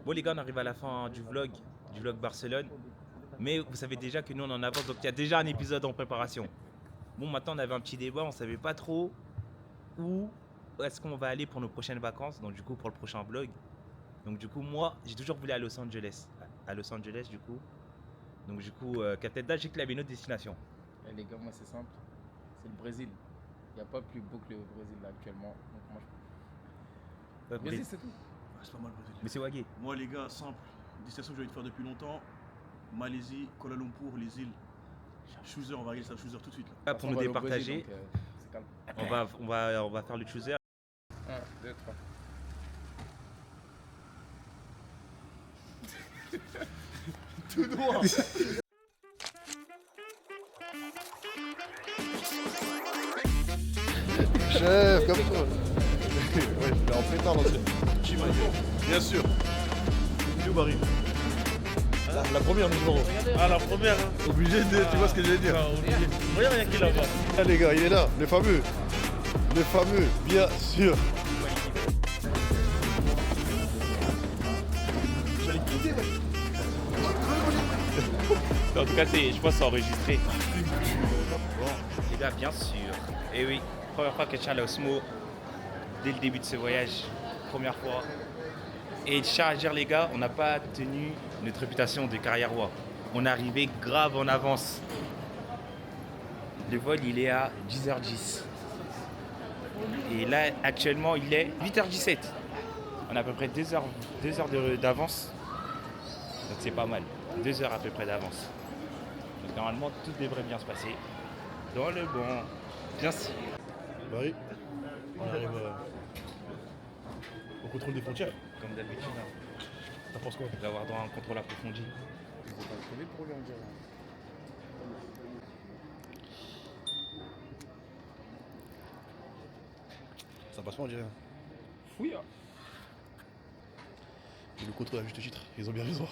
Bon les gars, on arrive à la fin du vlog Barcelone. Mais vous savez déjà que nous on en avance, donc il y a déjà un épisode en préparation. Bon, maintenant on avait un petit débat, on savait pas trop où est-ce qu'on va aller pour nos prochaines vacances, donc du coup pour le prochain vlog. Donc du coup moi j'ai toujours voulu aller à Los Angeles. À Los Angeles du coup. Donc du coup Captain Dash, j'ai qu'il avait une autre destination. Eh, les gars, moi c'est simple, c'est le Brésil. Il n'y a pas plus beau que le Brésil là actuellement. Donc moi je... Ouais, Brésil c'est tout. Ah, c'est pas mal le Brésil. Mais c'est Wagé. Moi les gars, simple, destination que j'ai envie de faire depuis longtemps. Malaisie, Kuala Lumpur, les îles. Chooser, on va regarder ça, Chooser tout de suite là. Là, pour On nous va aller au Brésil, départager, donc, c'est calme. on va faire le chooser. 1, 2, 3. Tout droit. Chef, comme ça. Ouais, je l'ai en pétard dans ce. Bien sûr. Où Barry? La première numéro. Ah la première, hein. Obligé de, tu vois ce que je veux dire. Regarde, il y a qui là-bas. Ah les gars, il est là, le fameux. Le fameux, bien sûr. En tout cas, je pense que c'est enregistré. Bon, les gars, bien sûr. Et oui, première fois que je tiens à Osmo, dès le début de ce voyage, première fois. Et je tiens à dire, les gars, on n'a pas tenu notre réputation de carrière roi. On est arrivé grave en avance. Le vol, il est à 10h10. Et là, actuellement, il est 8h17. On a à peu près 2 heures d'avance. Donc c'est pas mal. 2 heures à peu près d'avance. Donc normalement, tout devrait bien se passer. Dans le bon. Bien sûr. Barry, on arrive au contrôle des frontières. Comme d'habitude, hein. T'en penses quoi? On va avoir droit à un contrôle approfondi. Ils vont pas le trouver pour lui en dire. Ça passe pas, on dirait. Fouille hein. Et le contrôle à juste titre, ils ont bien raison.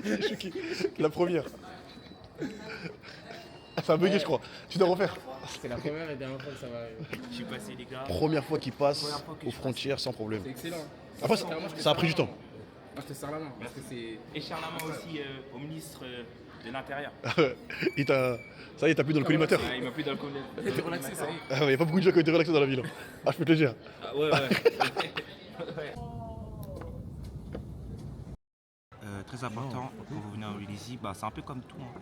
Je suis choqué. La première. Ça a bugué, je crois. Tu dois refaire. C'est la première et dernière fois que ça va arriver. Je suis passé, les gars. Première fois qu'ils passent Première fois que aux je frontières sans problème. C'est excellent. Après, Sincèrement, je te ça a serre pris la du main. temps. Moi je te serre la main parce que c'est. Et cher la main aussi au ministre de l'Intérieur. Il t'a. Ça y est, t'as plus dans le collimateur. Ah, il m'a pris dans le collier. T'es relaxé, ça y est. Ah ouais, y a pas beaucoup de gens qui ont été relaxés dans la ville. Hein. Ah, je peux te le dire. Ah, ouais, ouais. Très important, quand vous venez en Malaisie, bah, c'est un peu comme tout. Hein.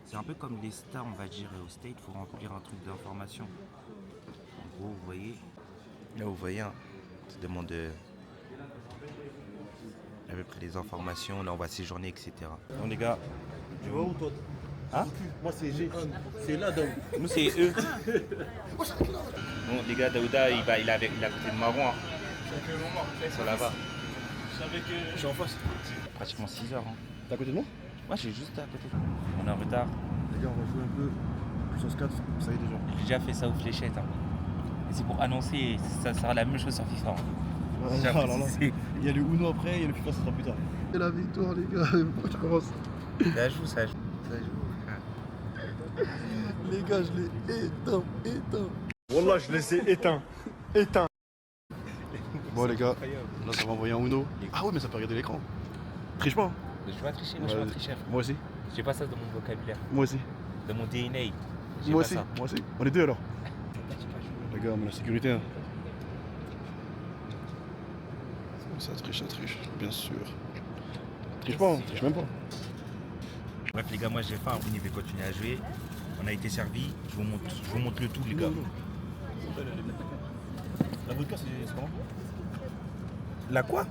C'est un peu comme les stars, on va dire, au State, il faut remplir un truc d'information. En gros, vous voyez, là vous voyez, hein, ça demande à peu près les informations, là on va séjourner, etc. Donc les gars, Tu vois où toi? hein? Moi c'est G. C'est là donc. Nous c'est eux. Bon les gars, Daouda, il est à côté de Marron, hein. Ils sont là-bas. Je suis en face. Pratiquement 6 heures. Hein. T'es à côté de moi? Moi, je suis juste à côté. On est en retard. Les gars, on va jouer un peu. Puissance 4, ça y est déjà. J'ai déjà fait ça aux fléchettes. Hein. Et c'est pour annoncer, ça sera la même chose sur FIFA. Hein. J'ai Ah, là, là. précisé. Il y a le Uno après, il y a le FIFA, ça sera plus tard. Et la victoire, les gars, pourquoi tu commences? Ça joue, ça joue. Ça joue. Les gars, je l'ai éteint. Wallah, je les ai éteints. Éteints. Bon, les gars, là, ça va envoyer un Uno. Ah ouais, mais ça peut regarder l'écran. Triche pas. Hein. Je vais pas tricher, moi je suis pas tricheur. Moi aussi. J'ai pas ça dans mon vocabulaire, Moi aussi. dans mon DNA. J'ai Moi pas aussi. ça. Moi aussi. On est deux alors. Les gars, on a la sécurité. Hein. Ça triche, bien sûr. Triche pas, hein. Triche même pas. Bref les gars, moi j'ai faim, on y va continuer à jouer. On a été servi, je vous montre le tout les gars. La vodka, c'est comment? La quoi?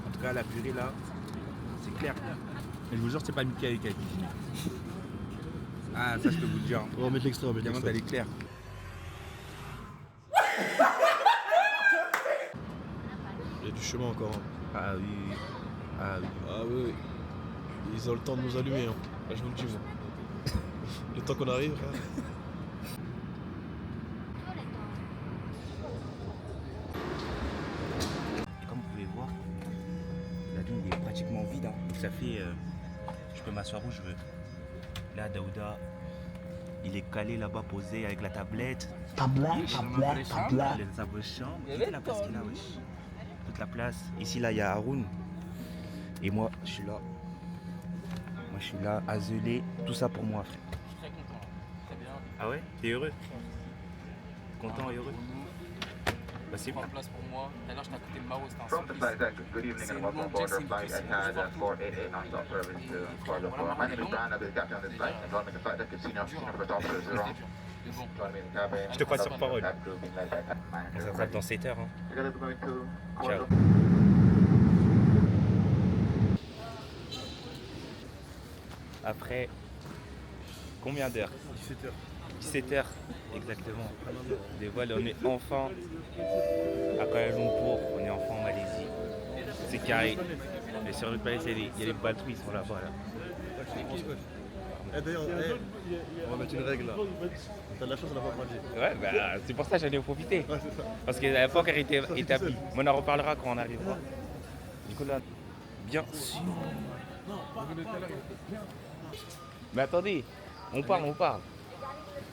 En tout cas la purée là, c'est clair. Et je vous jure c'est pas Mickey qui a cuisiné. Ah ça je peux vous le dire. Hein. On va mettre l'extra, on va mettre Diamant l'extra. elle est claire. Il y a du chemin encore. Hein. Ah oui. Ah oui. Ah oui. Ils ont le temps de nous allumer. Hein. Là, je vous le dis, moi. Le temps qu'on arrive, frère. Et comme vous pouvez voir, la dune est pratiquement vide. Hein. Donc ça fait. Je peux m'asseoir où je veux. Là, Daouda, il est calé là-bas, posé avec la tablette. Tablette. Il est dans sa chambre. Toute la place qu'il a, wesh. Toute la place. Ici, là, il y a Haroun. Et moi, je suis là. Moi, je suis là, à zeler. Tout ça pour moi, frère. Je suis très content. Très bien. Ah ouais? T'es heureux? Content et heureux? Bah, c'est Prends bien. place pour moi. Tout à l'heure, je t'ai coûté le Maro, c'était un From the supplice. flight deck, good evening and welcome aboard our flight Etihad 488 non-stop service to Kuala Lumpur. My name is Brian, I'll be the captain of this flight, and joining me the flight deck is Senior First Officer Zero. Mais bon, Joining me in the cabin. Je te crois sur parole. Cabin crew being led by Captain On Manager. s'attrape dans 7 heures. Hein. Together we're going to Kuala Ciao. Lumpur. Après, combien d'heures? 17h. 17 heures, exactement. Des vols, on est enfin à Kuala Lumpur, on est enfin en Malaisie. C'est carré. Mais sur notre planète, il y a les bateaux, ils sont là-bas. Là. D'ailleurs, on va mettre une règle là. T'as de la chance, on n'a pas mangé. Ouais, bah, c'est pour ça que j'en ai profité. Ouais, c'est ça. Parce qu'elle n'avait pas encore été Ça, c'est établie. tout Mais on en reparlera quand on arrivera. Du coup, là, bien sûr. Mais attendez, on parle.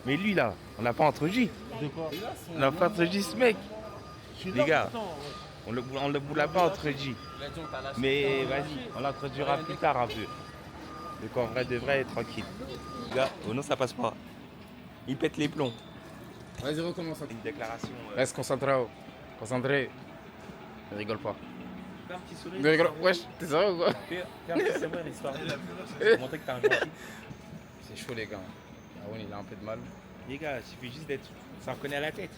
Mais lui là, on l'a pas introduit. De quoi? On n'a pas introduit ce mec. Les gars, on ne vous l'a pas introduit. il a dit on t'a lâché. Mais vas-y, on l'introduira plus tard un peu. Donc en vrai de vrai, tranquille. Les gars, oh non, ça passe pas. Il pète les plombs. Vas-y, recommence. Une déclaration. Reste concentré. Concentré. Ne rigole pas. Fais un petit sourire. Ne rigole. Wesh, t'es sérieux ou quoi? Fais un petit sourire, histoire de montrer que t'es un gentil. C'est chaud, les gars. Ah oui, il a un peu de mal. Les gars, il suffit juste d'être. Ça reconnaît à la tête.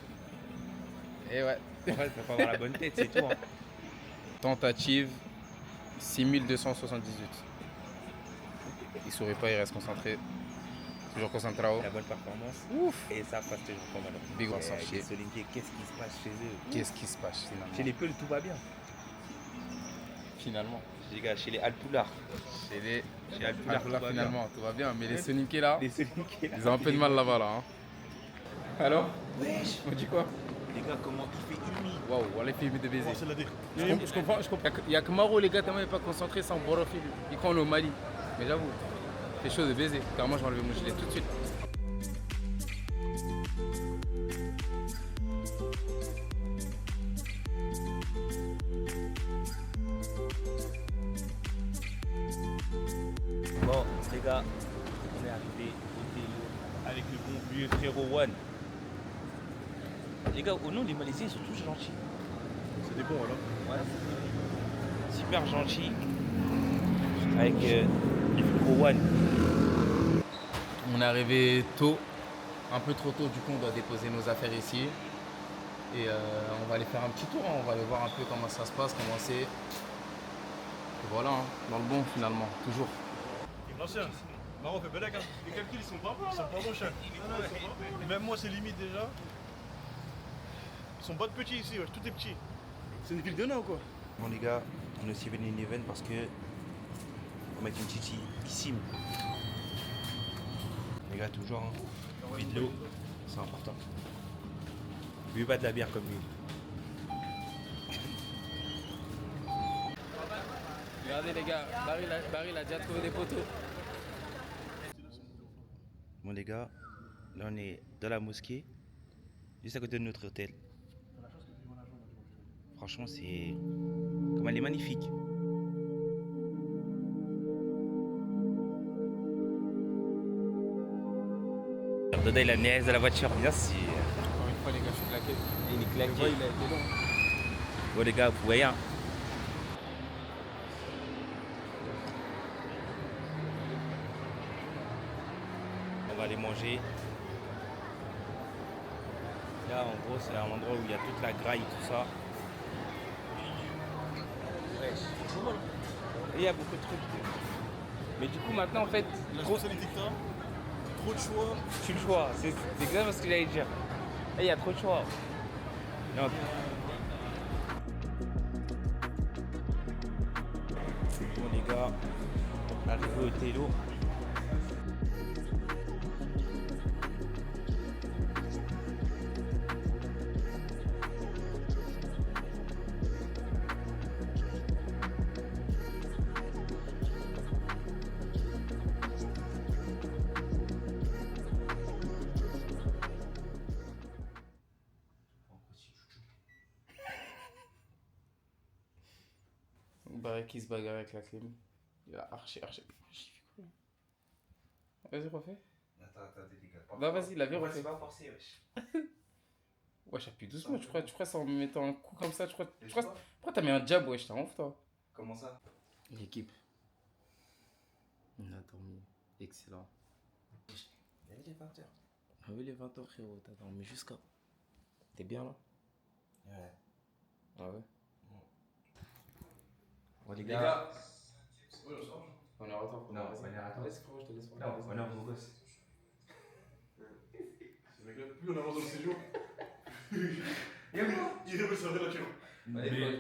Et ouais. En fait, il faut avoir la bonne tête, c'est tout. Hein. Tentative 6278. Il sourit pas, il reste concentré. Toujours concentré. La bonne performance. Ouf. Et ça passe toujours pas mal. Big on s'en Les chier. Solinké, qu'est-ce qui se passe chez eux? Qu'est-ce qui se passe finalement? Chez les Peuls, tout va bien. Finalement. Les gars, chez les Alpoulars. C'est les. Chez Alpoulars, tout va bien. Finalement, tout va bien. Mais les Soninkés là, Les Solinké, là. ils ont un peu de mal là-bas là. Hein. Alors? Wesh. On dit quoi? Les gars, comment il fait humide. Waouh, on les films de baiser. C'est la dire. Je comprends. Il n'y a que Maro, les gars, tellement il n'est pas concentré sans Borofi. Il croit on est au Mali. Mais j'avoue, c'est chaud de baiser. Car moi, je vais enlever mon gilet tout de suite. Bon, les gars, on est arrivé au Télo avec le bon vieux frérot One. Les gars, au nom des Malaisiens, ils sont tous gentils. C'est des bons alors. Ouais. Super gentils. Avec le frérot One. On est arrivé tôt, un peu trop tôt, du coup on doit déposer nos affaires ici. Et on va aller faire un petit tour, hein. On va aller voir un peu comment ça se passe, comment c'est. Et voilà, hein, dans le bon finalement, toujours. L'ancien. Marron fait bel hein. Les calculs ils sont pas bons. Ils sont pas bons, chien. Même moi c'est limite déjà. Ils sont pas de petits ici, ouais. Tout est petit. C'est une ville de nains ou quoi? Bon les gars, on est aussi venu à Neven parce que on va mettre une petite piscine. Les gars, toujours, hein. Puis de l'eau, c'est important. Buvez pas de la bière comme lui. Regardez les gars, Barry il a déjà trouvé des poteaux. Bon les gars, là on est dans la mosquée, juste à côté de notre hôtel. Franchement, c'est... Comme elle est magnifique. Doda, il a amené de la voiture, bien sûr. Encore une fois les gars, je suis claqué. Il est Le claqué. vol, il a été long. Bon les gars, vous voyez, hein. On va aller manger. Là, en gros, c'est un endroit où il y a toute la graille, tout ça. Et il y a beaucoup de trucs. Mais du coup, maintenant, en fait, La trop, spécialité que t'as, trop de choix. tu le choix. C'est exactement ce que j'allais dire. Et il y a trop de choix. Non. Bon, les gars, arrivé au Télo. Bah, dirait qu'il se bagarre avec la clim. Il a archi. Vas-y, refais. Attends, les gars. Bah, vas-y, la vie, refais. C'est pas forcé, wesh. Wesh, appuie doucement, tu crois ça en me mettant un coup comme ça, pourquoi t'as mis un jab, wesh, t'as honte, toi? Comment ça? L'équipe. On a dormi. Excellent. Il est 20h. Ah oui, les 20 ans, frérot, t'as dormi jusqu'à. T'es bien là? Ouais. Ah ouais? Bon, les gars. On est en retard. Non, on est en retard. Laisse, frérot, je te laisse Non, on est en beau gosse. Ce mec-là, plus on avance dans le séjour, il est sur la voiture.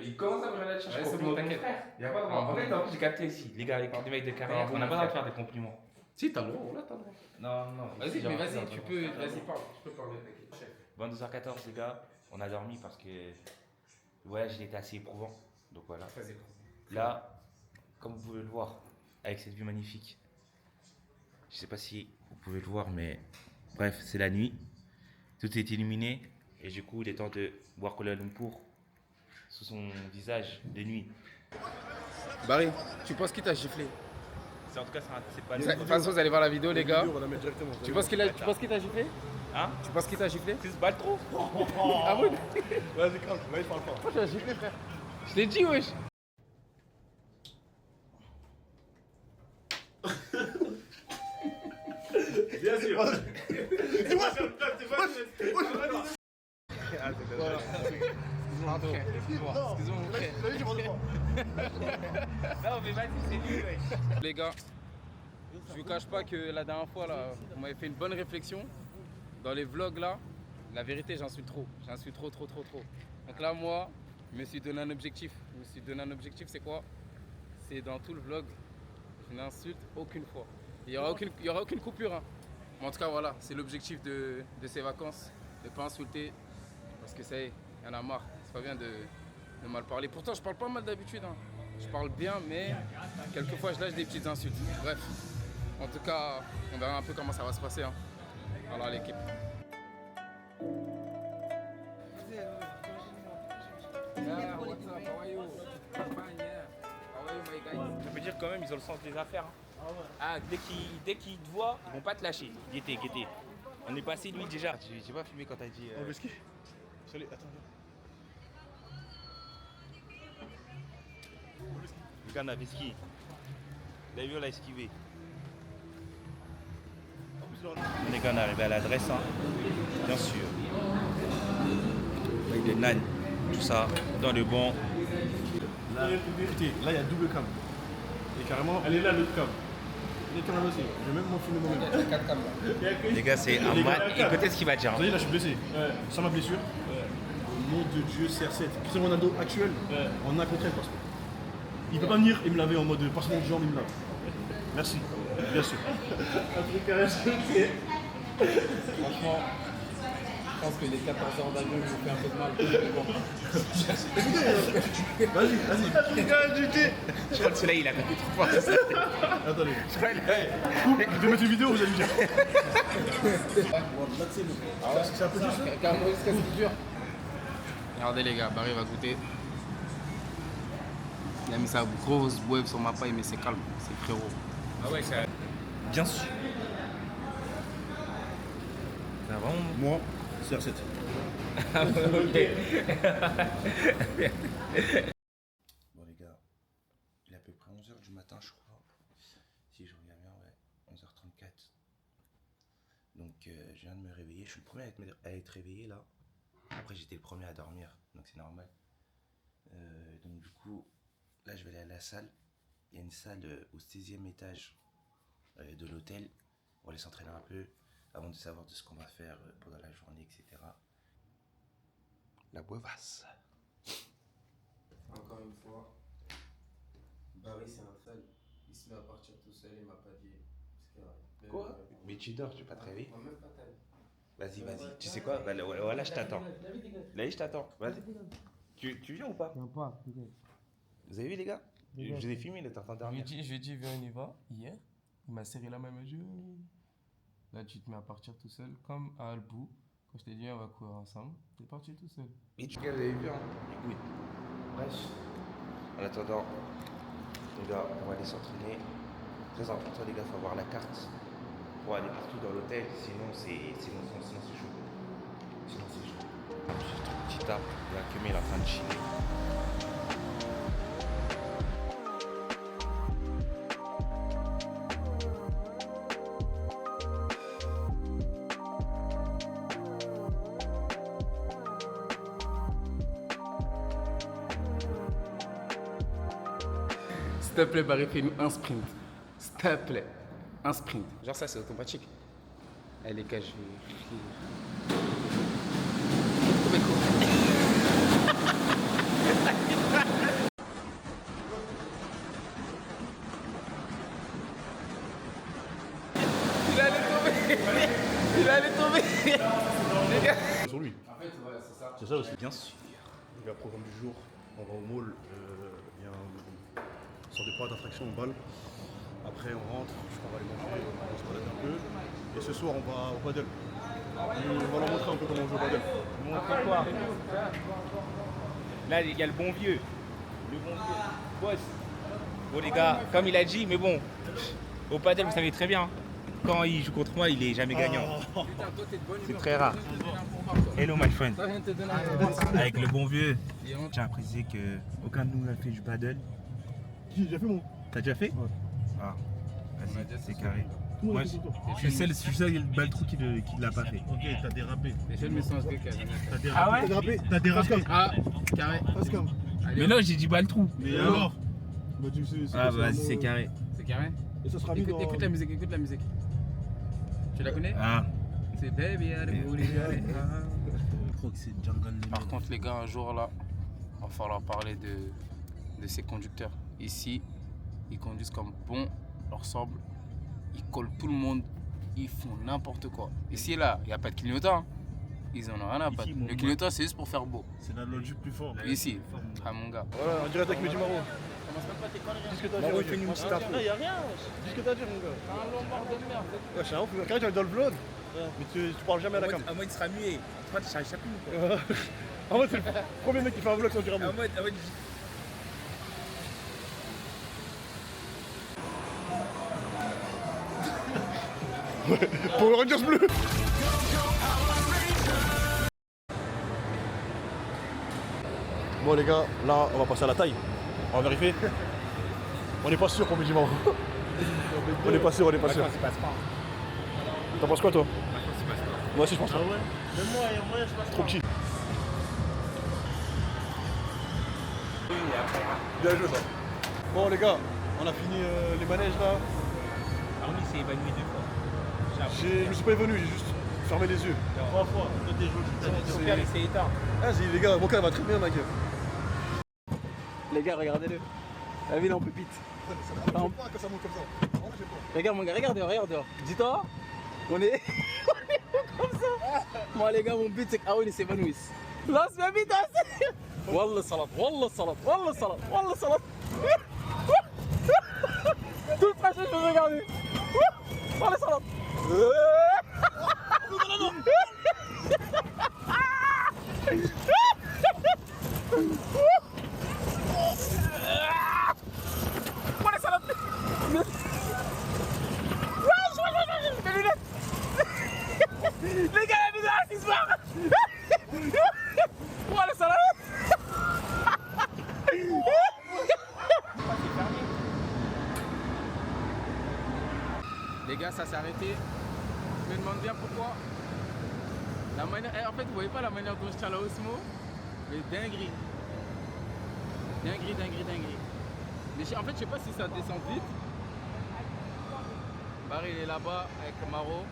Il commence à me regarder, Ouais, c'est bon, t'inquiète. Il y a pas de droit. En fait, en plus, j'ai capté ici. Les gars, avec les mecs de carrière, on n'a pas le droit de faire des compliments. Si, t'as le droit, voilà, t'as le droit. Non. Vas-y, mais vas-y, tu peux. Vas-y, parle. Tu peux parler, t'inquiète. 22h14, les gars, on a dormi parce que le voyage il était assez éprouvant. Donc voilà. Très éprouvant. Là, comme vous pouvez le voir, avec cette vue magnifique, je sais pas si vous pouvez le voir, mais bref, c'est la nuit. Tout est illuminé et du coup, il est temps de voir Kuala Lumpur sous son visage de nuit. Barry, tu penses qu'il t'a giflé? En tout cas, c'est pas De toute façon, vous allez voir la vidéo, les gars. On va la mettre directement. Tu penses qu'il t'a giflé? Hein? Tu penses qu'il t'a giflé? Tu se balles trop? Ah oui? Vas-y, crame, là il parle pas. Pourquoi tu l'as giflé, frère? Je l'ai dit, wesh. Bien sûr. C'est moi, c'est moi. Pardon, excuse-moi, mon frère. Non, mais vas-y, c'est lui, wesh. Les gars, je vous cache pas que la dernière fois, là, on m'avait fait une bonne réflexion. Dans les vlogs, là, la vérité, j'en suis trop. J'en suis trop. Donc là, moi, je me suis donné un objectif. C'est quoi? C'est dans tout le vlog, je n'insulte aucune fois. Il y aura aucune coupure. Hein. Mais en tout cas, voilà, c'est l'objectif de ces vacances. De ne pas insulter. Parce que ça y est, il y en a marre. C'est pas bien de mal parler. Pourtant, je parle pas mal d'habitude. Hein. Je parle bien, mais quelquefois, je lâche des petites insultes. Bref, en tout cas, on verra un peu comment ça va se passer. Hein. Alors, l'équipe. Je peux dire quand même, ils ont le sens des affaires. Hein. Ah, dès qu'ils te voient, ils vont pas te lâcher. Guettez. On est passé lui déjà. J'ai pas filmé quand t'as dit. On veut ski. Salut, attends. Le gars on avait ski. Vous vu, on l'a esquivé. Les gars, on est arrivé à l'adresse, hein. Bien sûr. Avec des nanes, tout ça, dans le bon. Là, écoutez, là il y a double cam. Et carrément, elle est là l'autre cam. Les caméras aussi. Je vais même m'en filmer moi-même. Les gars, c'est un mal. Écoutez ce qu'il va dire. Vous voyez, là je suis blessé. Sans ma blessure. Nom de Dieu, CR7. Cristiano Ronaldo actuel, en un contre un parce que. Il peut pas venir et me laver en mode passement de jambe, il me lave. Merci, bien sûr. Un truc à rajouter. Franchement, je pense que les 14 heures d'avion vous fait un peu de mal. Vas-y. Truc à rajouter. Je crois que celui-là, il a compris 3 fois. Attendez. Je vais mettre une vidéo, vous allez me dire. C'est un peu dur ça. Carrément, jusqu'à ce qu'il dure. Regardez les gars, Barry va goûter. Il a mis sa grosse wave sur ma paille, mais c'est calme, c'est frérot. Ah ouais, ça. Bien sûr. Ça va, Moi, CR7. Bon les gars, il est à peu près 11h du matin je crois. Si je regarde bien, ouais, 11h34. Donc je viens de me réveiller, je suis le premier à être réveillé là. Après j'étais le premier à dormir, donc c'est normal. Donc du coup, là je vais aller à la salle. Il y a une salle au 16e étage de l'hôtel. On va aller s'entraîner un peu avant de savoir de ce qu'on va faire pendant la journée, etc. La boevasse. Encore une fois, Barry c'est un fan. Il se met à partir tout seul, il m'a pas dit. Quoi? Mais tu dors, tu veux pas te réveiller? Même pas tel. Vas-y, tu sais quoi? Bah, voilà, je t'attends. Là, je t'attends. Vas-y. Tu viens ou pas? Je viens pas, Vous avez vu, les gars? Je vous ai filmé, il était en train de dormir. je lui ai dit, viens, on y va. Hier, il m'a serré la main, il m'a dit, là, tu te mets à partir tout seul, comme à Albou. Quand je t'ai dit, on va courir ensemble, t'es parti tout seul. Et vous avez vu, hein? Oui. Bref. En attendant, Les gars, on va aller s'entraîner. Très important, les gars, il faut avoir la carte pour aller partout dans l'hôtel. Sinon, c'est chaud. Sinon, c'est chaud. Juste un petit tap. Et Akemi, il est en train de chiller. S'il te plaît, Barry, fais-nous un sprint. S'il te plaît, un sprint. Genre ça, c'est automatique. Allez les gars, je vais... Il allait tomber. Il allait tomber. Les gars. Sur lui. En fait, ouais, c'est ça. C'est ça aussi. Bien sûr. Les gars, programme du jour, on va au mall, il y a une sorte de parc d'attraction en balle. Après on rentre, je crois qu'on va aller manger, on va se balader un peu. Et ce soir on va au paddle. Et on va leur montrer un peu comment on joue au paddle. Montre quoi? Là, il y a le bon vieux. Le bon vieux. Boss. Bon, les gars, comme il a dit, mais bon, au paddle, vous savez très bien, quand il joue contre moi, il est jamais gagnant. C'est très rare. Hello, my friend. Avec le bon vieux, je tiens à préciser qu'aucun de nous n'a fait du paddle. Qui? J'ai fait mon. T'as déjà fait? Ouais. Ah, vas-y, c'est carré. Tout le monde Moi, a fait son tour. je suis seul, le baltrou qui ne l'a pas fait. Ok, t'as dérapé. J'ai le message de cas. T'as dérapé. Ah ouais? T'as dérapé. T'as dérapé. Ah, carré. Pascal. Mais non, j'ai dit baltrou. Mais alors bah, Ah, vas-y, c'est carré. C'est carré. Et ça sera mis dans... Écoute la musique, écoute la musique. Tu la connais? Ah. C'est Baby I Je crois que c'est Jungle. Par contre, les gars, un jour là, va falloir parler de ces conducteurs. Ici, ils conduisent comme bon leur semble. Ils collent tout le monde. Ils font n'importe quoi. Ici, là, il n'y a pas de clignotant. Hein. Ils en ont rien à battre. Le clignotant, c'est juste pour faire beau. C'est la logique plus fort. Ici, ah mon gars. Voilà, on dirait avec Mehdi Maro. Dis ce que t'as à dire. Maro, fais-nous une petite intro. Non, y'a rien. Dis ce que t'as à dire, mon gars. Un lombard de merde. Ouais, c'est un ouf. Carré, tu es dans le vlog. Mais tu parles jamais à la cam. En mode, il sera muet. Toi, tu n'arrives plus ou quoi? En mode, c'est le premier mec qui fait un vlog sans dire un mot. En mode, Power Rangers bleu. Bon les gars, là on va passer à la taille. On va vérifier. On n'est pas sûr pour Mehdi Maro. On n'est pas sûr, on n'est pas sûr. T'en penses quoi toi? Moi aussi je pense pas. Trop petit. Bien joué ça. Bon les gars, on a fini les manèges là. Armi s'est évanoui 2 fois. Je me suis pas évanoui, j'ai juste fermé les yeux. 3 fois. Son père, il s'est éteint. Vas-y les gars, mon cas va très bien ma gueule. Les gars, regardez-le. La ville en pépite. Quand ça monte comme ça. Regarde mon gars, regarde dehors. Dis-toi, on est comme ça. Moi les gars, mon but c'est qu'Aoun il s'évanouisse. Lance ma bite assez. Wallah salat, wallah salat, wallah salat, wallah salat. Tout le trajet je vais regarder. Wallah salat. Wallah salat. Mes lunettes. Les gars, la vidéo à 6 barres. Wallah salat. Les gars, ça s'est arrêté. Je me demande bien pourquoi. La manière... En fait, vous voyez pas la manière dont je tiens la Osmo? Mais dinguerie. Dinguerie. Mais en fait, je sais pas si ça descend vite. Barry il est là-bas avec Maro.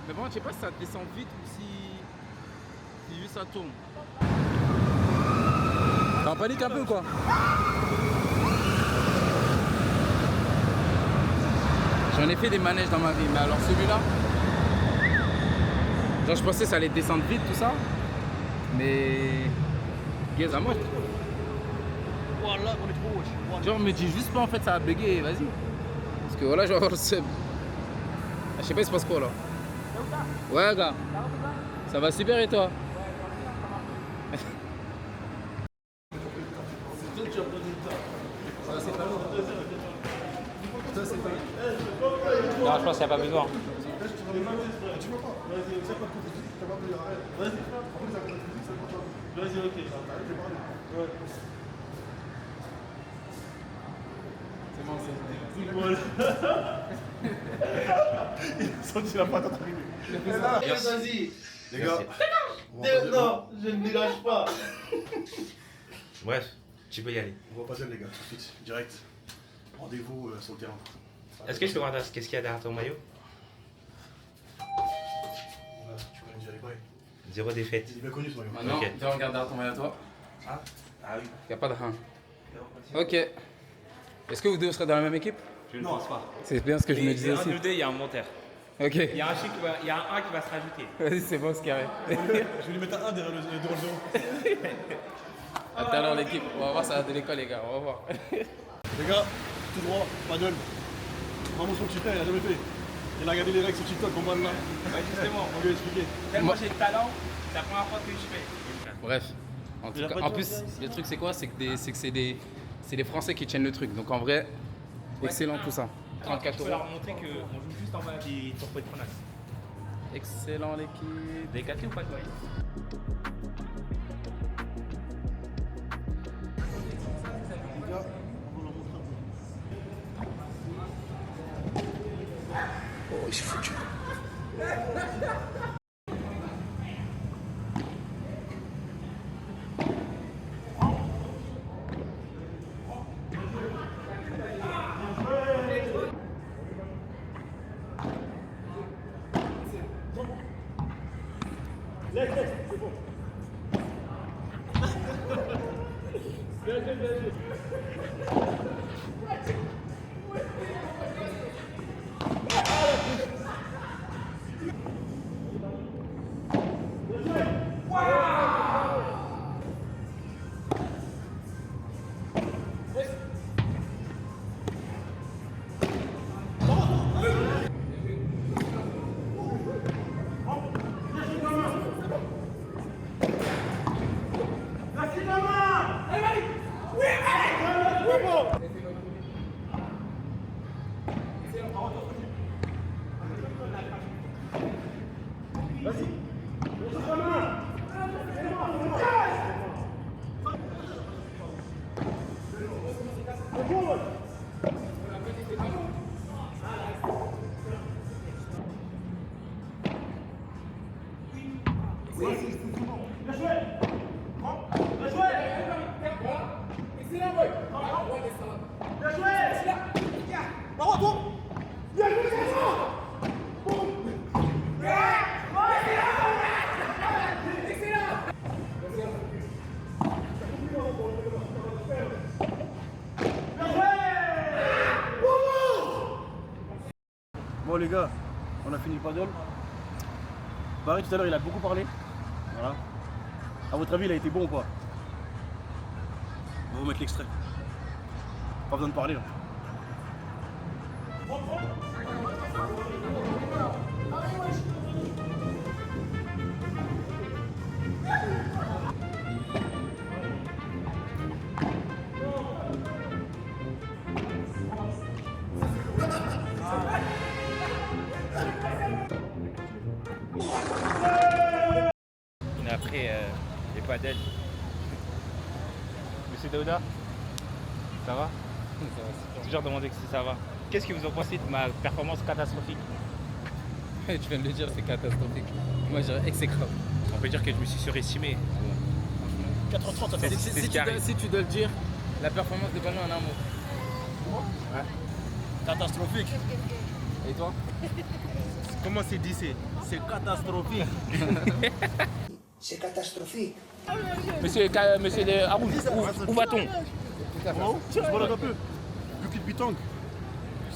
Mais bon, je sais pas si ça descend vite ou si juste ça tourne. T'es en panique un peu ou quoi? J'en ai fait des manèges dans ma vie, mais alors celui-là, genre je pensais que ça allait descendre vite tout ça, mais guess à moi. Voilà, on est trop wesh. Genre me dis juste pas en fait ça a bugué, vas-y. Parce que voilà, je vais avoir le sub. Je sais pas il se passe quoi là. Ouais gars, ça va super et toi? Ça c'est pas lourd. Non, je pense qu'il n'y a pas besoin. Vas-y, ok. C'est bon, c'est Voilà. Il a senti la patate arriver. Vas-y. Les gars. Non, je ne dégage pas. Bref, tu peux y aller. On va passer les gars, tout de suite, direct. Rendez-vous sur le terrain. Est-ce que je peux voir qu'est-ce qu'il y a derrière ton maillot? Voilà, tu connais déjà les bails. 0 défaite. Il est bien connu ce maillot. Maintenant, Ok. viens regarder à ton maillot à toi. Ah oui. Il n'y a pas de rein. Ok. Est-ce que vous deux serez dans la même équipe? Je ne pense pas. C'est bien ce que je me disais Un aussi. de nous deux, il y a un monteur. Ok. Il y a un qui va se rajouter. Vas-y, c'est bon, c'est carré. Je vais lui mettre un derrière le zéro. À tout à l'heure, l'équipe. On va voir ça de l'école, les gars. On va voir. Les gars, tout droit, paddle. Vraiment son petit frère, il a jamais fait. Il a regardé les règles sur TikTok, on va là. Ouais, justement. On lui a expliqué. Tellement j'ai le talent, c'est la première fois que je fais. Bref. En, tout cas, en plus, le truc, c'est quoi? C'est que c'est des Français qui tiennent le truc. Donc en vrai, excellent tout ça. 34 Je peux euros. leur montrer qu'on joue juste en bas du Tour Petronas. Excellent l'équipe. Décathlé ou pas de bail? Les gars, on va leur montrer un peu. Oh, il s'est foutu. Bon les gars, on a fini le paddle. Barry tout à l'heure il a beaucoup parlé. Voilà. A votre avis il a été bon ou pas? On va vous mettre l'extrait. Pas besoin de parler là. On a pris les paddles. Monsieur Daouda, ça va? J'ai toujours demandé si ça va. Qu'est-ce que vous en pensez de ma performance catastrophique? Tu viens de le dire, c'est catastrophique. Moi, je dirais exécrable. On peut dire que je me suis surestimé. 4h30 ça fait. C'est ce qui arrive. Si tu dois le dire, la performance de ballon en un mot. Catastrophique. Et toi? Comment c'est dit? C'est catastrophique. C'est catastrophique. Monsieur Haroun, où va-t-on? Bravo, on se balade un peu. Bukit Bitang.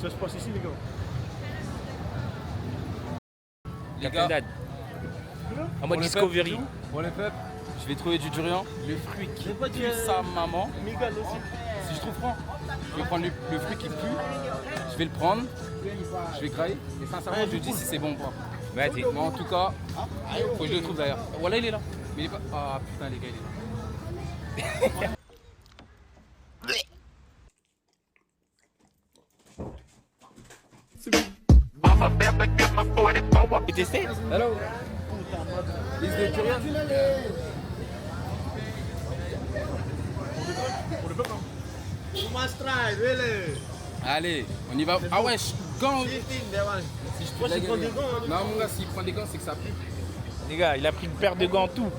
Ça se passe ici les gars. Les gars, Dad. En mode pour le Discovery. peuple, pour le peuple, je vais trouver du durian, le fruit qui pue sa maman. Si je trouve franc, je vais prendre le fruit qui pue, je vais le prendre, je vais grailler, et sincèrement, je dis si c'est bon ou pas. Ouais, t'es- Mais en tout cas, faut que je le trouve d'ailleurs. Voilà, il est là. Mais il est pas. Ah putain, les gars, il est là. Tu testé? Hello. Is the durian? Allez, on y va. Ah ouais, gants. Si je prends des gants. Non, mon gars, s'il prend des gants, c'est que ça pue. Les gars, il a pris une paire de gants, tout.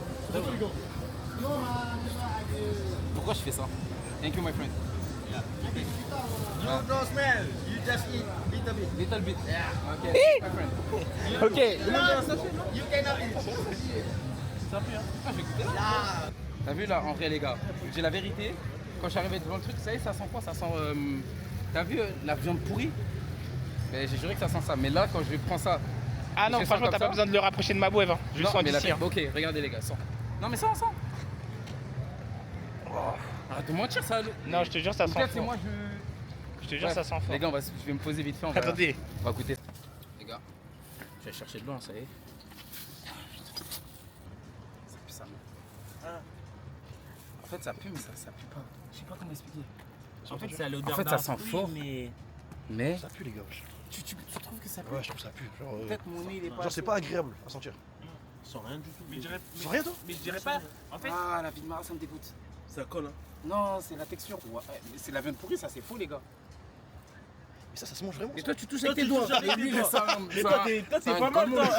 Pourquoi je fais ça? Thank you, my friend. You don't smell. You just eat little bit. Little bit. Yeah. Okay, my friend. Ok. You cannot eat. T'as vu là, en vrai, les gars, j'ai la vérité. Quand je suis arrivé devant le truc, ça y est, ça sent quoi? Ça sent. T'as vu la viande pourrie? Mais j'ai juré que ça sent ça. Mais là, quand je prends ça. Ah non, je franchement, sens t'as comme pas besoin de le rapprocher de ma bouève. Hein. Je le Non, sens mais d'ici. Hein. Ok, regardez les gars, sent. Non, mais ça, sent. Arrête de mentir, ça. Non, je te jure, ça sent Peut-être c'est fort. moi, Je te jure, Ouais. ça sent fort. Les gars, je vais me poser vite fait. Attendez. On va goûter. Les gars, je vais chercher de l'eau, ça y est. Ça pue ça. En fait, ça pue, mais ça pue pas. Je sais pas comment expliquer. En fait, c'est à l'odeur En fait, d'un ça sent fruit, fort. Mais Ça pue, les gars. tu trouves que ça pue? Ouais, je trouve que ça pue. Genre, Peut-être mon nez, il est pas. genre c'est pas agréable à sentir. Sans rien du tout. Mais je dirais, Sans rien, toi? mais je dirais pas. En fait, Ah, la vie de Mara, ça me dégoûte. Ça colle, hein. Non, c'est la texture. Ouais, mais c'est la viande pourrie, ça c'est faux, les gars. Mais ça se mange vraiment. Et ça. toi, tu touches Toi, avec tes tu doigts. touches avec Et lui, tes doigts. Mais toi, t'es pas mal, toi.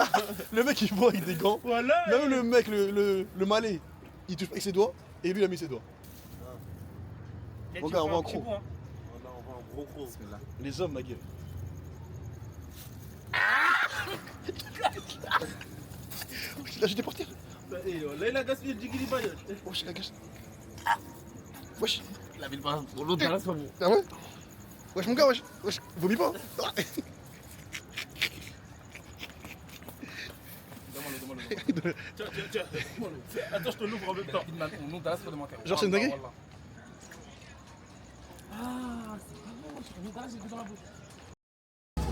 Le mec, il boit avec des gants. Voilà. Même le mec, le malais, il touche avec ses doigts. Et lui, il a mis ses doigts. Regarde, on va en croc. On va un gros gros. Les hommes, la gueule. Là, j'étais par terre. Là, il a gaspillé le jiggy bayotte. Wesh, la gâche. Wesh. La vie de Mara, l'autre, c'est pas bon. Ah ouais? Wesh, mon gars, wesh. Wesh, vomis pas. Ah. Tiens. Attends, je te l'ouvre en même temps. On nous tasse pour demander. Genre, c'est une dinguerie?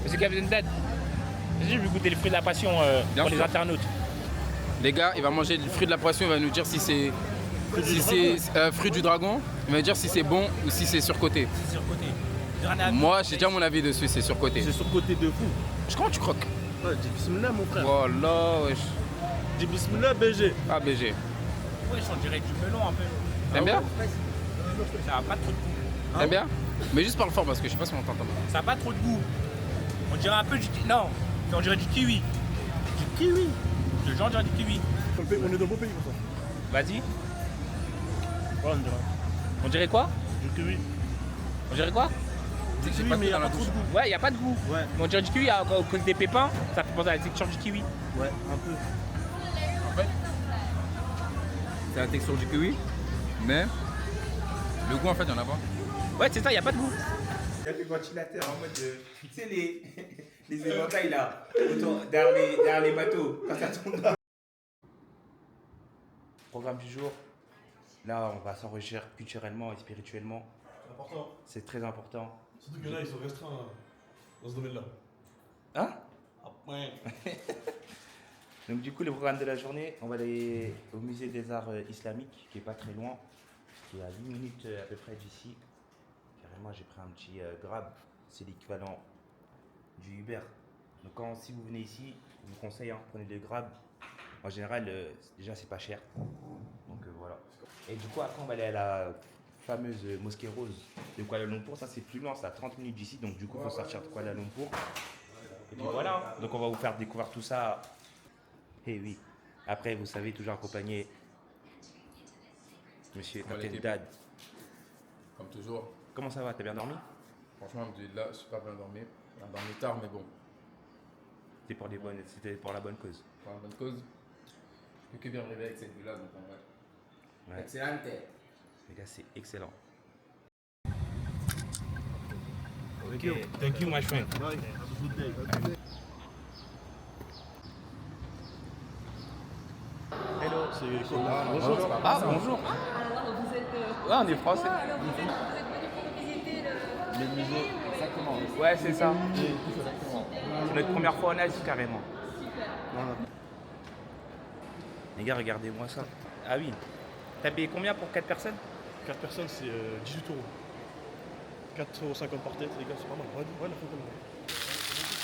c'est Captain Dad. Vas-y, je vais goûter le fruit de la passion Bien pour les sûr. internautes. Les gars, il va manger le fruit de la poisson, il va nous dire si c'est fruit du dragon, il va nous dire si c'est bon ou si c'est surcoté. C'est surcoté. Moi, j'ai déjà mon avis dessus, c'est surcoté. C'est sur côté de fou. Comment tu croques? Ouais, dis bismillah, mon frère. Voilà, wesh. Dis bismillah, BG. Ah, BG. Ouais, on dirait du melon un peu. T'aimes bien? Ça a pas trop de goût. T'aimes bien? Mais juste parle fort parce que je sais pas si on entend. Ça a pas trop de goût. On dirait un peu du. Non, on dirait du kiwi. Du kiwi. Le genre, on dirait du kiwi. On est dans le beau pays pour ça. Vas-y. Ouais, on dirait. On dirait quoi? Du kiwi. On dirait quoi? Du kiwi, mais il n'y a pas trop de goût. Ouais, y a pas de goût. Ouais. Mais on dirait du kiwi à cause des pépins. Ça fait penser à la texture du kiwi. Ouais, un peu. C'est la texture du kiwi, mais le goût en fait, il y en a pas. Ouais, c'est ça, y a pas de goût. Il y a le ventilateur en mode. Tu sais, les éventails là, derrière les bateaux, quand ça tombe dans. Programme du jour. Là, on va s'enrichir culturellement et spirituellement. C'est important. C'est très important. Surtout que là, ils sont restreints dans ce domaine-là. Hein? Ah, ouais. Donc du coup, le programme de la journée, on va aller au musée des arts islamiques, qui est pas très loin, qui est à 8 minutes à peu près d'ici. Carrément, j'ai pris un petit Grab, c'est l'équivalent du Uber. Donc si vous venez ici, je vous conseille, hein, prenez le Grab. En général, déjà c'est pas cher. Donc voilà. Et du coup, après, on va aller à la fameuse mosquée rose de Kuala Lumpur. Ça, c'est plus loin, c'est à 30 minutes d'ici. Donc du coup, il faut sortir de Kuala Lumpur. Et puis voilà, hein. Donc on va vous faire découvrir tout ça. Eh oui. Après, vous savez, toujours accompagné Monsieur Captain Dad. Comme toujours. Comment ça va? T'as bien dormi? Franchement, là, je suis pas bien dormi. J'ai dormi tard, mais bon, C'était pour la bonne cause. pour la bonne cause. Je peux que bien me réveiller avec cette vue-là, donc en vrai. Ouais. Excellente. Les gars, c'est excellent. Thank you, my friend. Hello. C'est quoi? Bonjour. Ah, bonjour. Alors, vous êtes. Ouais, on est français. Alors, vous êtes venu pour visiter le musée. Exactement. Ouais, c'est ça. C'est notre première fois en Asie, carrément. Les gars, regardez-moi ça. Ah oui. T'as payé combien pour 4 personnes? 4 personnes, c'est 18 euros. 4,50 € par tête, les gars, c'est pas mal. Ouais, la fin comme ça.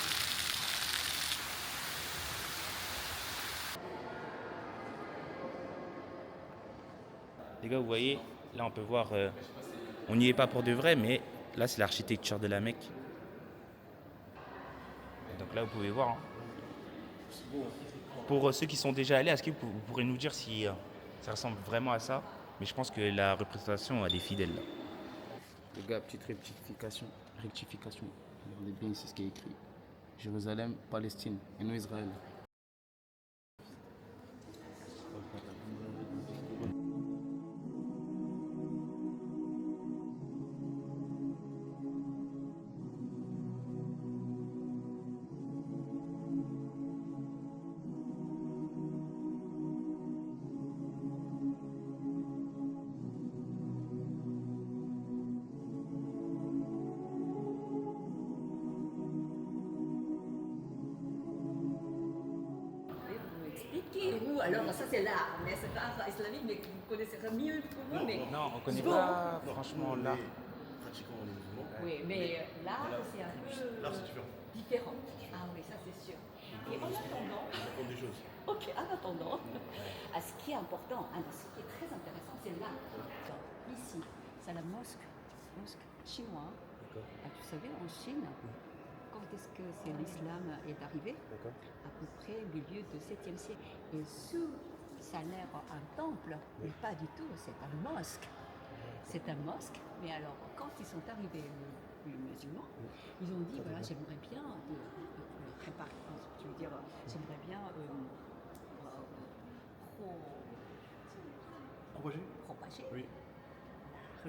Les gars, vous voyez, là on peut voir, on n'y est pas pour de vrai, mais là c'est l'architecture de la Mecque. Donc là vous pouvez voir. Hein. Pour ceux qui sont déjà allés, est-ce que vous pourrez nous dire si ça ressemble vraiment à ça? Mais je pense que la représentation elle est fidèle là. Les gars, petite rectification. Regardez bien ici ce qui est écrit. Jérusalem, Palestine, et non Israël. Vous, alors ça c'est l'art, mais c'est pas art islamique, mais vous connaissez mieux que vous. Mais Non, on ne connaît bon. pas franchement là. Pratiquement les musulmans. Oui, mais l'art c'est un peu Là, c'est différent. Ah oui, ça c'est sûr. Et en attendant, On apprend des choses. ok, en attendant, ce qui est important, ce qui est très intéressant, c'est l'art. Donc, ici, c'est la mosquée chinoise. Tu savais, en Chine, quand est-ce que l'islam est arrivé? À peu près au milieu du 7e siècle. Et ça a l'air un temple, mais pas du tout, c'est un mosque. C'est un mosque, mais alors quand ils sont arrivés, les musulmans, ils ont dit, voilà, j'aimerais bien préparer, je veux dire, j'aimerais bien propager Oui. la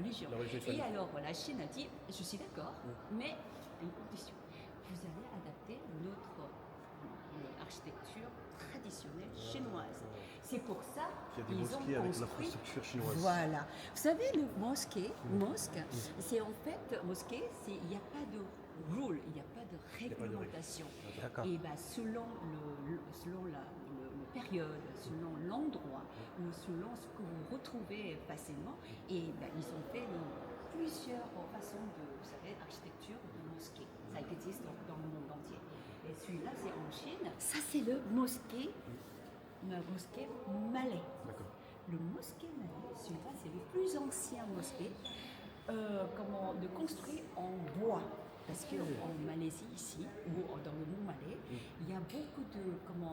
religion. La religion Et islamique. alors la Chine a dit, je suis d'accord, mais une condition, vous allez adapter notre architecture traditionnelle chinoise. C'est pour ça Il y a des qu'ils ont mosquées avec construit. l'infrastructure chinoise. Voilà. Vous savez, le mosque, c'est en fait, il n'y a pas de rule, il n'y a pas de réglementation. D'accord. Et ben, selon la période, selon l'endroit, ou selon ce que vous retrouvez facilement, et ben, ils ont fait plusieurs façons de, vous savez, architecture de mosquée. Ça existe dans le monde entier. Et celui-là, c'est en Chine. Ça, c'est le mosquée malais. Le mosquée malais, celui-là, c'est le plus ancien mosquée de construit en bois. Parce qu'en Malaisie, ici, ou dans le mont Malais, il y a beaucoup de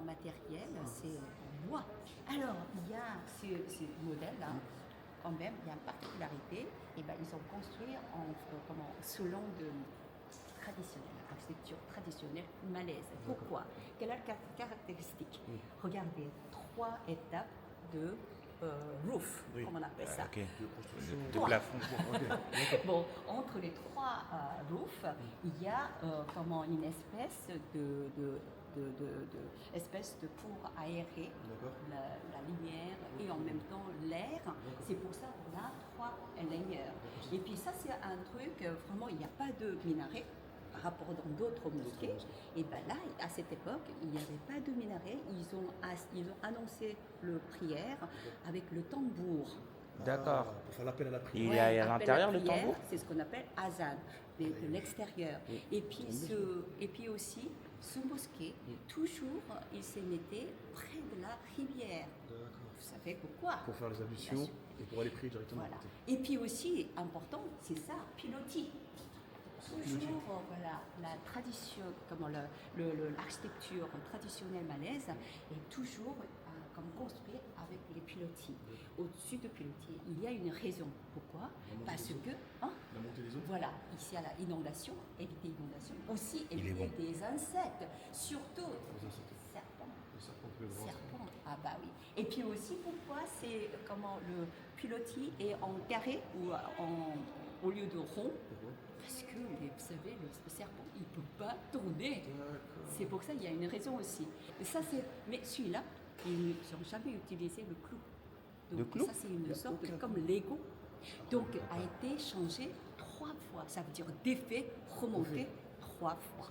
matériel, c'est en bois. Alors, il y a ce modèle-là, quand même, il y a une particularité, et ben, ils ont construit selon de architecture traditionnelle malaise. Pourquoi? Quelle est la caractéristique? Regardez, 3 étapes de roof, comme on appelle ça. Ok. De plafond. Bon, entre les 3 roofs, il y a une espèce pour aérer la lumière et en même temps l'air. C'est pour ça qu'on a 3 layers. Et puis ça, c'est un truc, vraiment, il n'y a pas de minaret par rapport dans d'autres mosquées. Et bien là, à cette époque, il n'y avait pas de minaret. Ils ont annoncé le prière avec le tambour. D'accord. Pour faire l'appel à la prière. Il y a à l'intérieur le prière, tambour? c'est ce qu'on appelle azan, de l'extérieur. Et puis aussi, ce mosquée, toujours, il se mettait près de la rivière. Vous savez pourquoi? Pour faire les ablutions et pour aller prier directement. Voilà. Et puis aussi, important, c'est ça, pilotis. Toujours, voilà, la tradition, l'architecture traditionnelle malaise est toujours construite avec les pilotis. Au-dessus de pilotis, il y a une raison. Pourquoi? Parce que, La montée des eaux. voilà, ici à éviter l'inondation. Aussi, éviter des insectes, surtout serpents. Ah bah oui. Et puis aussi, pourquoi c'est le pilotis est en carré ou au lieu de rond? Parce que, vous savez, le serpent, il ne peut pas tourner. C'est pour ça qu'il y a une raison aussi. Et ça, mais celui-là, ils n'ont jamais utilisé le clou. Donc, le clou? ça, c'est une sorte comme Lego. Donc, a été changé 3 fois. Ça veut dire d'effet remonté 3 fois.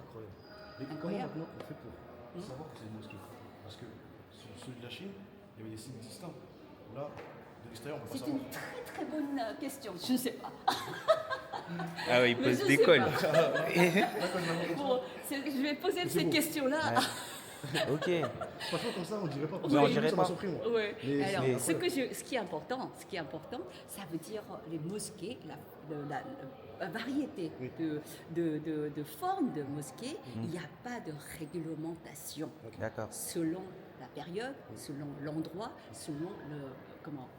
C'est incroyable. Mais comment maintenant on fait pour savoir que c'est une mosquée? Parce que sur ceux de la Chine, il y avait des signes distincts. Là, de l'extérieur, on peut pas C'est savoir. une très très bonne question. Je ne sais pas. Ah oui, il Mais pose je des sais cols. pas. Bon, je vais poser cette question-là Ok. Franchement, comme ça, on dirait pas. Mais on dirait Ça m'a pas. surpris, moi. Ouais. Mais Alors, c'est ce qui est important, ça veut dire les mosquées, la variété de formes de mosquées. Il n'y a pas de réglementation. D'accord. Selon la période, selon l'endroit, selon le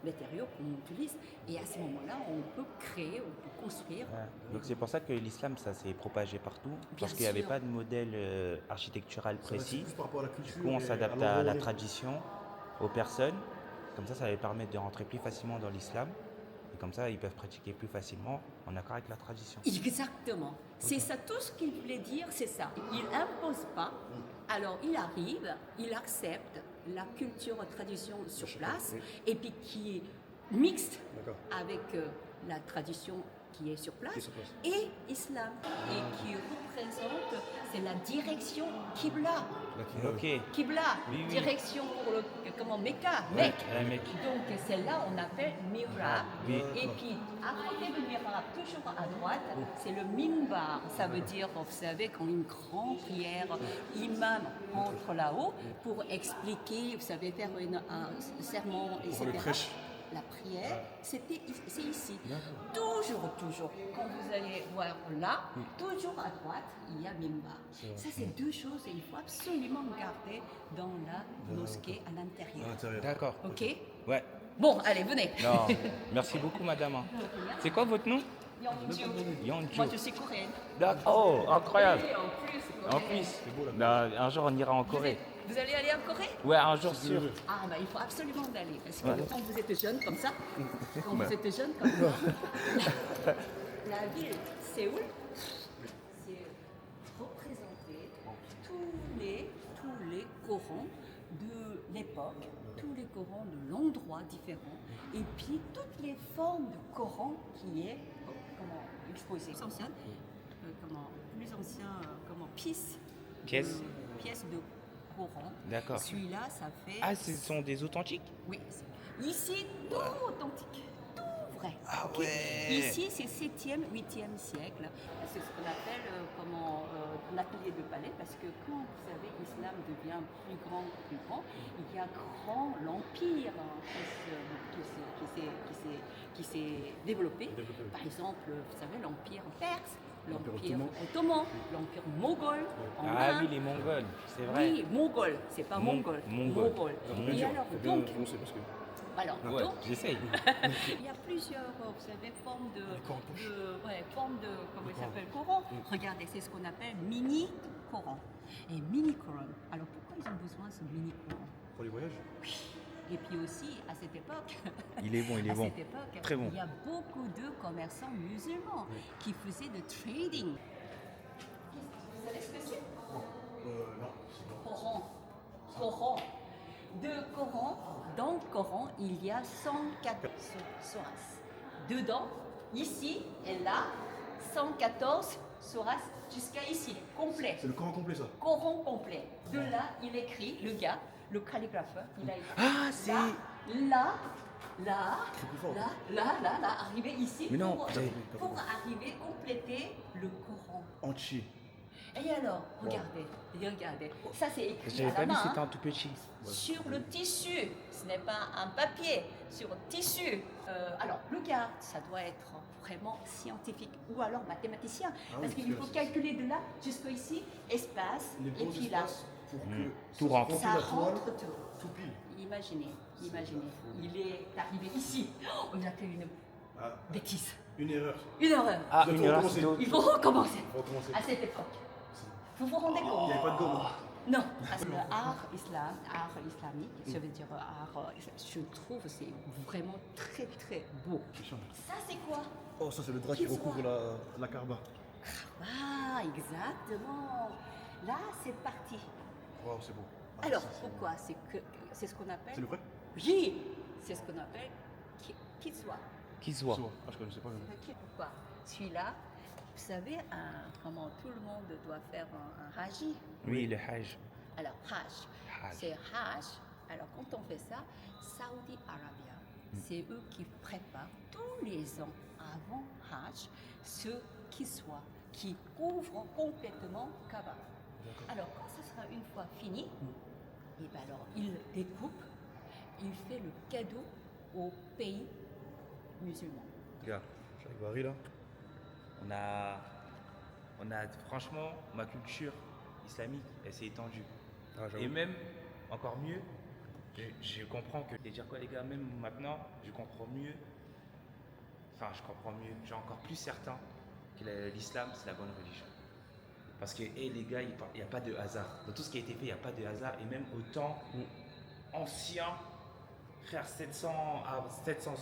matériau qu'on utilise. Et à ce moment-là, on peut créer, on peut construire. Ouais. Donc c'est pour ça que l'islam, ça s'est propagé partout, parce Bien qu'il n'y avait sûr. pas de modèle architectural c'est précis. plus par rapport à la culture. Du coup, on et s'adapte l'endroit à où la on est. tradition, aux personnes. Comme ça va permettre de rentrer plus facilement dans l'islam. Et comme ça, ils peuvent pratiquer plus facilement en accord avec la tradition. Exactement. C'est ça, tout ce qu'il voulait dire, c'est ça. Il n'impose pas, alors il arrive, il accepte la culture, la tradition sur place, et puis qui est mixte D'accord. avec la tradition qui est sur place, Qui est sur place. et islam, et qui représente, c'est la direction Qibla. Ok. Qibla, Oui, oui. direction pour le, Mecca, Ouais, Mecque. la Mecque. Donc celle-là, on appelle mihrab. Oui. Et puis, à côté du mihrab, toujours à droite, c'est le minbar. Ça veut dire, vous savez, quand une grande prière, imam entre là-haut pour expliquer, vous savez, faire un sermon, etc. le prêche. La prière, c'est ici. Toujours. Quand vous allez voir là, toujours à droite, il y a minbar. Ça, c'est deux choses et il faut absolument garder dans la mosquée à l'intérieur. D'accord. Ok? Ouais. Bon, allez, venez. Non. Merci beaucoup, madame. C'est quoi votre nom? Yeonju. Yeonju. Moi, je suis coréenne. Oh, incroyable. Oui, en plus. En plus. Non, un jour, on ira en Corée. Vous allez aller en Corée? Ouais, un jour sûr. Ah, bah, il faut absolument y aller. Parce que quand vous êtes jeune comme ça, la ville Séoul, c'est représenter tous les Corans de l'époque, tous les Corans de l'endroit différent, et puis toutes les formes de Coran qui est exposées. Plus ancien, pièces de Coran. D'accord. Celui-là, ça fait. Ah, ce sont des authentiques? Oui. Ici, tout authentique, tout vrai. Ah Ok. ouais. Ici, c'est 7e, 8e siècle. C'est ce qu'on appelle l'atelier de palais, parce que quand, vous savez, l'islam devient plus grand, il y a l'empire qui s'est développé. Par exemple, vous savez, l'empire perse, l'empire ottoman, l'empire moghol. en Ah Inde. oui, les Mongols, c'est vrai. Oui, mongol, c'est pas mongol. Mongol. Et alors, donc, Parce que alors, Ouais, donc, j'essaye. il y a plusieurs, vous savez, formes de comment il s'appelle, Coran. Regardez, c'est ce qu'on appelle mini-Coran. Et mini-Coran. Alors, pourquoi ils ont besoin de ce mini-Coran? pour les voyages. Et puis aussi, à cette époque, Il est bon, il est à bon. cette époque, Très bon. il y a beaucoup de commerçants musulmans qui faisaient de trading. Vous savez ce que c'est? Coran. Dans le Coran, il y a 114 sourates. Dedans, ici et là, 114 sourates jusqu'à ici, complet. C'est le Coran complet, ça. Coran complet. De là, il écrit, le gars, le calligrapheur, il a écrit. Ah, c'est- Là, arriver ici Mais non, pour arriver compléter le Coran. Entier. Et alors, regardez. Ça, c'est écrit J'avais à pas la vu, main. c'était un tout petit. Sur le tissu, ce n'est pas un papier, sur le tissu. Alors, le gars, ça doit être vraiment scientifique ou alors mathématicien, parce qu'il faut calculer de là jusqu'ici, espace, Les et bons puis là, espaces pour que Tout rentre. ça la toile, rentre tout. tout pile. Imaginez, il est arrivé ici, oh, il a fait une Ah, bêtise, une erreur. une erreur. Ah, Il une faut erreur, recommencer. c'était autre Il faut recommencer Faut recommencer. à cette époque. Vous vous rendez Il compte? n'y avait pas de gomme. Non, parce que le art islamique, ça veut dire je trouve que c'est vraiment très très beau. Ça c'est quoi? Oh, ça, c'est le drap qui recouvre la Kaaba. Ah, exactement. Là, c'est parti. Waouh, c'est beau. Ah, Alors, ça, pourquoi? C'est ce qu'on appelle... C'est le vrai? Oui, c'est ce qu'on appelle kiswa. Qui se voit. Ah, je connaissais pas. Pourquoi? Celui-là, vous savez, comment tout le monde doit faire un haji. Oui, le Hajj. Alors, Hajj. C'est Hajj. Alors, quand on fait ça, Saudi Arabia, c'est eux qui préparent tous les ans avant Hajj ce qui couvre complètement Kaaba. Alors, quand ce sera une fois fini, et ben alors, il découpe, il fait le cadeau aux pays musulmans. Regarde, Je suis avec Barry là. on a franchement, ma culture islamique, elle s'est étendue. Ah, j'avoue. Et même, encore mieux, je comprends que, et dire quoi les gars, même maintenant, je comprends mieux, j'ai encore plus certain que l'islam, c'est la bonne religion. Parce que, les gars, il n'y a pas de hasard. Dans tout ce qui a été fait, il n'y a pas de hasard. Et même au temps ancien, frère, 700 ans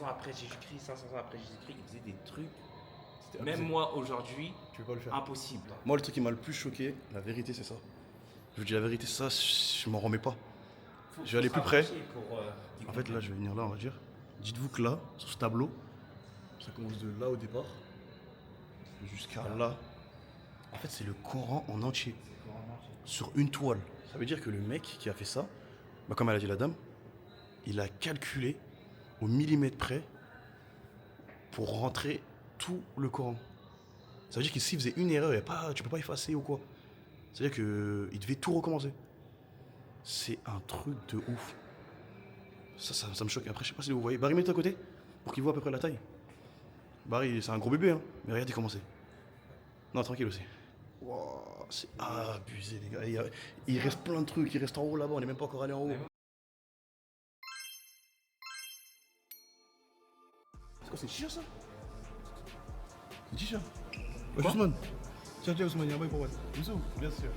après Jésus-Christ, 500 ans après Jésus-Christ, ils faisaient des trucs. Même moi, aujourd'hui, Tu peux pas le faire. impossible. Moi, le truc qui m'a le plus choqué, la vérité, c'est ça. Je vous dis la vérité, ça, je m'en remets pas. Je vais aller plus près. En fait, là, je vais venir là, on va dire. Dites-vous que là, sur ce tableau, ça commence de là au départ jusqu'à là. En fait, c'est le Coran en entier. Sur une toile. Ça veut dire que le mec qui a fait ça, bah, comme elle a dit la dame, il a calculé au millimètre près pour rentrer tout le Coran. Ça veut dire que s'il faisait une erreur, tu peux pas effacer ou quoi. C'est-à-dire qu'il devait tout recommencer. C'est un truc de ouf. Ça me choque. Après, je sais pas si vous voyez. Barry, mets-toi à côté pour qu'il voit à peu près la taille. Barry, c'est un gros bébé, hein. Mais regardez comment c'est. Non, tranquille aussi. Wow, c'est abusé, les gars. Il reste plein de trucs. Il reste en haut là-bas. On n'est même pas encore allé en haut. C'est quoi, c'est chicha ça? C'est chicha. Ouais, Ousmane. Tiens, Ousmane, il y a un bail pour moi. Youssou, bien sûr.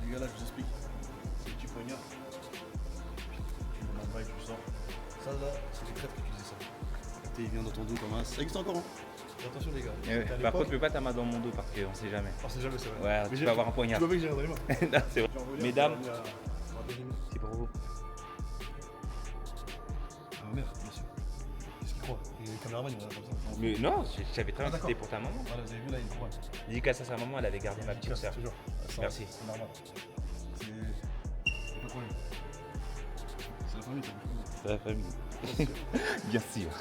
Les gars, là, je vous explique. C'est le petit poignard. Tu mets un bail, tu sors. Ça, là, c'est les crêpes qui utilisaient ça. Il vient dans ton dos comme un. Ça existe encore, hein? Fais attention, les gars. Par contre, je peux pas ta main dans mon dos parce qu'on sait jamais. On sait jamais, c'est vrai. Ouais, tu peux avoir un poignard. Tu vois bien que j'ai rien dans les mains. Non, c'est vrai. Mesdames, c'est pour vous. Ah merde, bien sûr. Qu'est-ce qu'il croit? Et le caméraman, il va comme ça. Mais non, j'avais très bien que c'était pour ta maman. Voilà, vous avez vu là, il croit. Dédicace à sa maman, elle avait gardé ma petite sœur. Toujours. Merci. C'est normal. C'est pas de problème. C'est la famille, t'as vu. C'est la famille. Bien sûr.